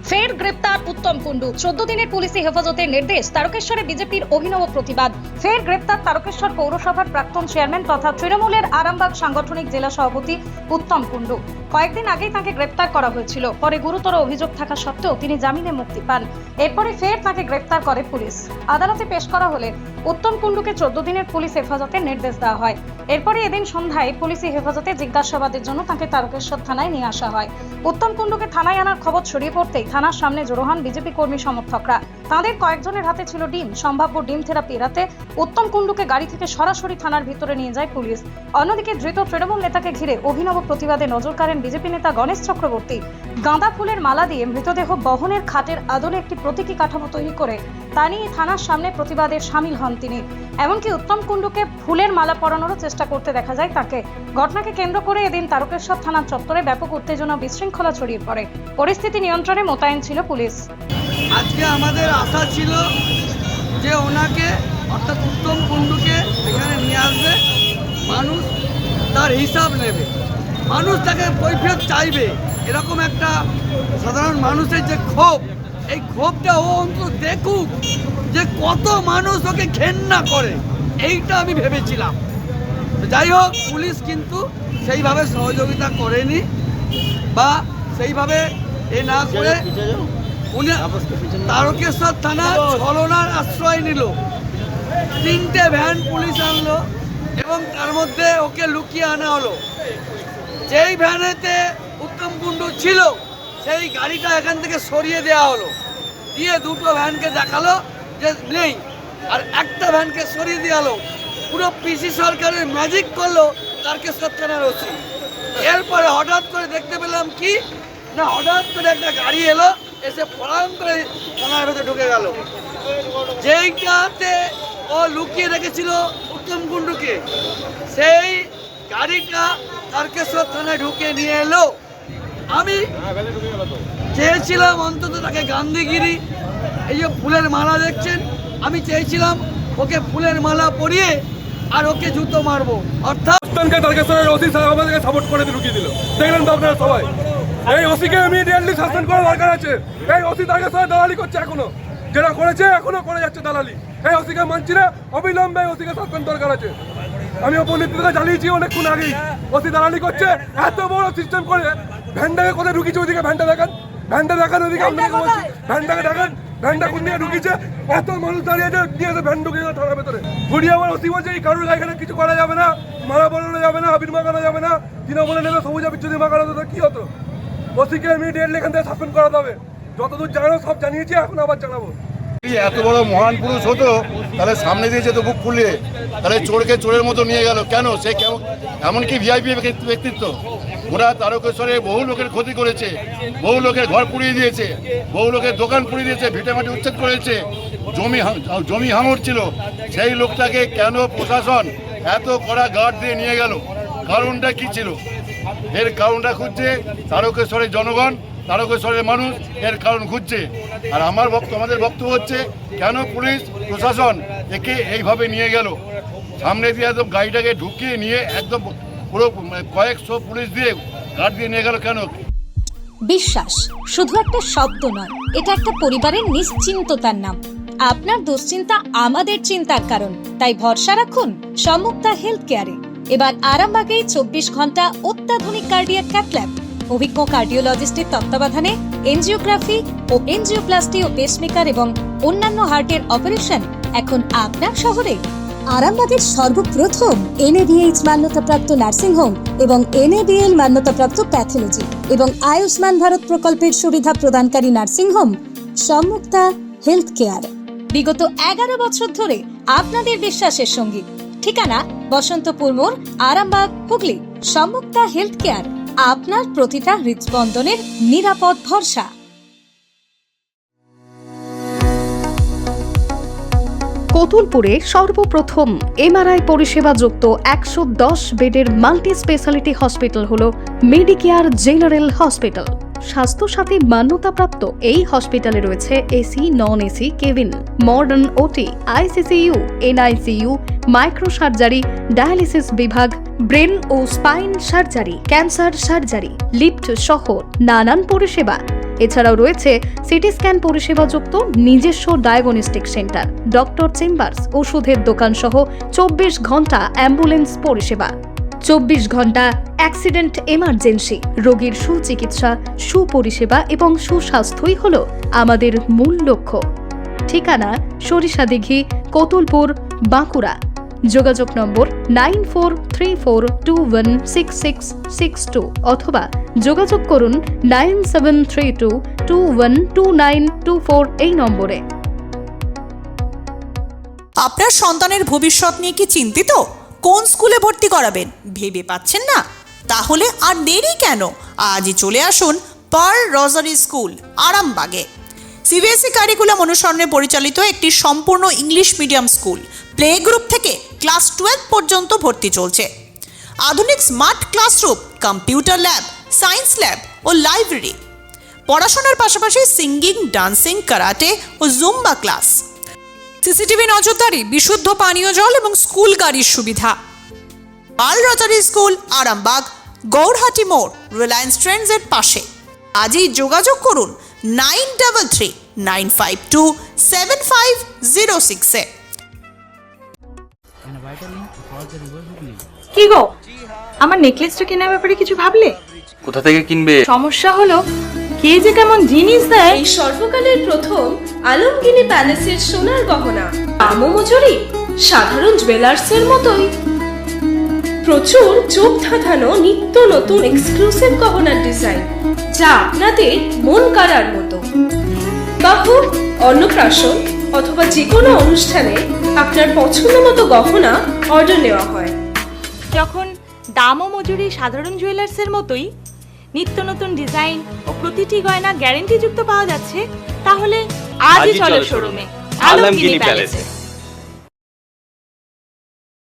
ফের গ্রেপ্তার উত্তম কুণ্ডু। 14 দিনের পুলিশি হেফাজতের নির্দেশ। তারকেশ্বরে বিজেপির অভিনব প্রতিবাদ। ফের গ্রেপ্তার তারকেশ্বর পৌরসভার প্রাক্তন চেয়ারম্যান তথা তৃণমূলের আরামবাগ সাংগঠনিক জেলা সভাপতি উত্তম কুণ্ডু। কয়েকদিন আগেই তাকে গ্রেপ্তার করা হয়েছিল। পরে গুরুতর অভিযোগ থাকা সত্ত্বেও তিনি জামিনে মুক্তি পান। এরপরে ফের তাকে গ্রেপ্তার করে পুলিশ। আদালতে পেশ করা হলে উত্তম কুণ্ডুকে 14 দিনের পুলিশ হেফাজতের নির্দেশ দেওয়া হয়। এরপরে এদিন সন্ধ্যায় পুলিশি হেফাজতে জিজ্ঞাসাবাদের জন্য তাকে তারকেশ্বর থানায় নিয়ে আসা হয়। উত্তম কুণ্ডুকে থানায় আনার খবর ছড়িয়ে পড়তেই থানার সামনে জড়ো হন বিজেপি কর্মী সমর্থকরা। তাদের কয়েকজনের হাতে ছিল ডিম। সম্ভাব্য ডিম থেরাপি এড়াতে উত্তম কুণ্ডুকে গাড়ি থেকে সরাসরি থানার ভিতরে নিয়ে যায় পুলিশ। অন্যদিকে ধৃত তৃণমূল নেতাকে ঘিরে অভিনব প্রতিবাদে নজর কাড়েন বিজেপি নেতা গণেশ চক্রবর্তী। গাঁদা ফুলের মালা দিয়ে মৃতদেহ বহনের খাটের আদলে একটি প্রতীকী কাঠামো তৈরি করে তা নিয়ে থানার সামনে প্রতিবাদে সামিল হন তিনি। এমনকি উত্তম কুণ্ডুকে ফুলের মালা পরানোরও চেষ্টা করতে দেখা যায় তাকে। ঘটনাকে কেন্দ্র করে এদিন তারকেশ্বর থানার চত্বরে ব্যাপক উত্তেজনা বিশৃঙ্খলা ছড়িয়ে পড়ে। পরিস্থিতি নিয়ন্ত্রণে মোতায়েন ছিল পুলিশ। আজকে আমাদের আশা ছিল যে ওনাকে অর্থাৎ উত্তম কুণ্ডুকে এখানে নিয়ে আসবে, মানুষ তার হিসাব নেবে, মানুষ তাকে কৈফিয়ত চাইবে। এরকম একটা সাধারণ মানুষের যে ক্ষোভ, এই ক্ষোভটা ও অন্তত দেখুক যে কত মানুষ ওকে ঘেন্না করে, এইটা আমি ভেবেছিলাম। যাই হোক, পুলিশ কিন্তু সেইভাবে সহযোগিতা করেনি বা সেইভাবে এ না করে উনি তারকেশ্বর থানা ছলনার আশ্রয় নিল। 3টে ভ্যান পুলিশ আনলো এবং তার মধ্যে ওকে লুকিয়ে আনা হলো। যেই ভ্যানেতে উত্তম কুণ্ডু ছিল সেই গাড়িটা এখান থেকে সরিয়ে দেওয়া হলো, দিয়ে 2টো ভ্যানকে দেখালো যে নেই, আর একটা ভ্যানকে সরিয়ে দেওয়া হলো। পুরো পিসি সরকারের ম্যাজিক করলো তারকেশ্বর থানার ওসি। এরপরে হঠাৎ করে দেখতে পেলাম কি না, হঠাৎ করে একটা গাড়ি এলো, এসে পড়াং করে থানার ভেতরে ঢুকে গেল। যেইটাতে ও লুকিয়ে রেখেছিল উত্তম কুণ্ডুকে, সেই গাড়িটা তারকেশ্বর থানায় ঢুকে নিয়ে এলো। আমি চেয়েছিলাম অন্তত তাকে গান্ধীগিরি, এই যে ফুলের মালা দেখছেন, আমি চেয়েছিলাম ওকে ফুলের মালা পরিয়ে আর ওকে জুতো মারবো। অর্থাৎ তারকেশ্বরের ওসি সাহেব আমাদেরকে সাপোর্ট করে ঢুকিয়ে দিল। দেখলেন তো আপনারা সবাই, এই ওসিকে ইমিডিয়েটলি সাসপেন্ড করা দরকার আছে। এই ওসি তারকেশ্বরে দালালি করছে, এখনো যেটা করেছে এখনো করে যাচ্ছে দালালি। এই ওসিকে মানছি না, অবিলম্বে ওসিকে সাসপেন্ড দরকার আছে। আমি উপনেত্রীকে জানিয়েছি অনেকক্ষণ আগেই, ওসি দালালি করছে। এত বড় সিস্টেম করে ভ্যানটাকে কোথায় ঢুকিয়েছে, ওদিকে ভ্যানটা দেখান, ভ্যানটা দেখান, ওদিকে আপনাকে বলছি ভ্যানটাকে দেখান, ভ্যানটা কোন দিকে ঢুকিয়েছে। এত মানুষ দাঁড়িয়ে আছে, নিয়ে এসে ভ্যান ঢুকিয়ে থানার ভেতরে ঘুরিয়ে আমার ওসি বলছে এই কারোর এখানে কিছু করা যাবে না, মারা বলানো যাবে না, আবির মাখানো যাবে না, তৃণমূলে নেবে সবুজ আবির যদি মাখানো হতো কি হতো। ওসিকে ইমিডিয়েটলি এখান থেকে সাসপেন্ড করাতে হবে। যতদূর জানানো সব জানিয়েছি, এখন আবার জানাবো। এত বড় মহান পুরুষ হতো তাহলে সামনে দিয়েছে তো বুক ফুলিয়ে, তাহলে চোরকে চোরের মতো নিয়ে গেল কেন? সে কেমন, এমনকি ভিআইপি ব্যক্তিত্ব। ওরা তারকেশ্বরে বহু লোকের ক্ষতি করেছে, বহু লোকের ঘর পুড়িয়ে দিয়েছে, বহু লোকের দোকান পুড়িয়ে দিয়েছে, ভিটেমাটি উচ্ছেদ করেছে, জমি হাঙর ছিল। সেই লোকটাকে কেন প্রশাসন এত কড়া গার্ড দিয়ে নিয়ে গেল? কারণটা কি ছিল? এর কারণটা খুঁজছে তারকেশ্বরের জনগণ, তারকেশ্বরের মানুষ এর কারণ খুঁজছে। আর আমাদের বক্তব্য হচ্ছে, কেন পুলিশ প্রশাসন একে এইভাবে নিয়ে গেল? সামনে দিয়ে একদম গাড়িটাকে ঢুকিয়ে নিয়ে একদম পুরো কয়েকশো পুলিশ দিয়ে গার্ড দিয়ে নিয়ে গেল কেন? বিশ্বাস শুধু একটা শব্দ নয়, এটা একটা পরিবারের নিশ্চিন্ততার নাম। আপনার দুশ্চিন্তা আমাদের চিন্তার কারণ, তাই ভরসা রাখুন সম্মুক্তা হেলথ কেয়ারে। এবার আরামবাগে 24 ঘন্টা অত্যাধুনিক কার্ডিয়াক ক্যাথ ল্যাব, অভিজ্ঞ কার্ডিওলজিস্টের তত্ত্বাবধানে এনজিওগ্রাফি ও এনজিওপ্লাস্টি ও পেসমেকার এবং অন্যান্য হার্টের অপারেশন এখন আপনার শহরে। আরামবাগের সর্বপ্রথম NABH মান্যতাপ্রাপ্ত নার্সিং হোম এবং NABL মান্যতাপ্রাপ্ত প্যাথোলজি এবং আয়ুষ্মান ভারত প্রকল্পের সুবিধা প্রদানকারী নার্সিং হোম সম্মুক্তা হেলথ কেয়ার। বিগত 11 বছর ধরে আপনাদের বিশ্বাসের সঙ্গী। ঠিকানা বসন্তপুর মোড়, আরামবাগ, হুগলি। সম্মুক্তা হেলথ কেয়ার, আপনার প্রতিটা হৃদস্পন্দনের নিরাপদ ভরসা। কতুলপুরে সর্বপ্রথম MRI পরিষেবা যুক্ত 110 বেডের মাল্টি স্পেশালিটি হসপিটাল হল মেডিকেয়ার জেনারেল হসপিটাল। স্বাস্থ্যসাথী মান্যতাপ্রাপ্ত এই হসপিটালে রয়েছে AC, non AC cabin, modern OT, ICCU, NICU, micro surgery, dialysis বিভাগ, ব্রেন ও spine surgery, cancer surgery, lift সহ নানান পরিষেবা। এছাড়াও রয়েছে সিটি স্ক্যান পরিষেবাযুক্ত নিজস্ব ডায়াগনস্টিক সেন্টার, ডক্টর চেম্বার্স, ওষুধের দোকান সহ 24 ঘন্টা অ্যাম্বুলেন্স পরিষেবা, 24 ঘন্টা অ্যাক্সিডেন্ট এমার্জেন্সি। রোগীর সুচিকিৎসা, সুপরিষেবা এবং সুস্বাস্থ্যই হল আমাদের মূল লক্ষ্য। ঠিকানা সরিষাদিঘি, কতুলপুর, বাঁকুড়া। যোগাযোগ নম্বর 9434216662 অথবা যোগাযোগ করুন 9732212924 এই নম্বরে। আপনার সন্তানের ভবিষ্যৎ নিয়ে কি চিন্তিত? কোন স্কুলে ভর্তি করাবেন ভেবে পাচ্ছেন না? তাহলে আর দেরি কেন? আজই চলে আসুন পার্ল রোজারি স্কুল, আরামবাগে। সিবিএসই কারিকুলাম অনুসরণে পরিচালিত একটি সম্পূর্ণ English medium school. Play group থেকে ক্লাস 12 পর্যন্ত ভর্তি চলছে। আধুনিক smart classroom, computer lab, science lab ও লাইব্রেরি। পড়াশোনার পাশাপাশি সিঙ্গিং, ডান্সিং, কারাটে ও জুম্বা ক্লাস। সিসিটিভি নজরদারি, বিশুদ্ধ পানীয় জল এবং স্কুল গাড়ির সুবিধা। Pearl Rosary school, Arambag, Gourhati মোড়, রিলায়েন্স ট্রেন্ডসের পাশে। আজই যোগাযোগ করুন 9339527506-এ। কি গো, আমার নেকলেসটা কেনার ব্যাপারে কিছু ভাবলে? কোথা থেকে কিনবে? সমস্যা হলো কে যে কেমন জিনিস দেয়। এই সর্বকালের প্রথম আলমগিনি প্যালেসের সোনার গহনা, দামও মজুরি সাধারণ জুয়েলার্সের মতোই। প্রচুর চোখ ধাঁধানো নিত্য নতুন এক্সক্লুসিভ গহনার ডিজাইন, যা আপনাদের মন কাড়ার মতো। বাহু, অন্নপ্রাশন অথবা যে কোনো অনুষ্ঠানে আপনার পছন্দ মতো গহনা অর্ডার নেওয়া হয়। যখন দাম ও মজুরি সাধারণ জুয়েলার্সের মতোই, নিত্য নতুন ডিজাইন ও প্রতিটি গয়না গ্যারান্টি যুক্ত পাওয়া যাচ্ছে, তাহলে আজই চলো শোরুমে আলমগিনি প্যালেসে।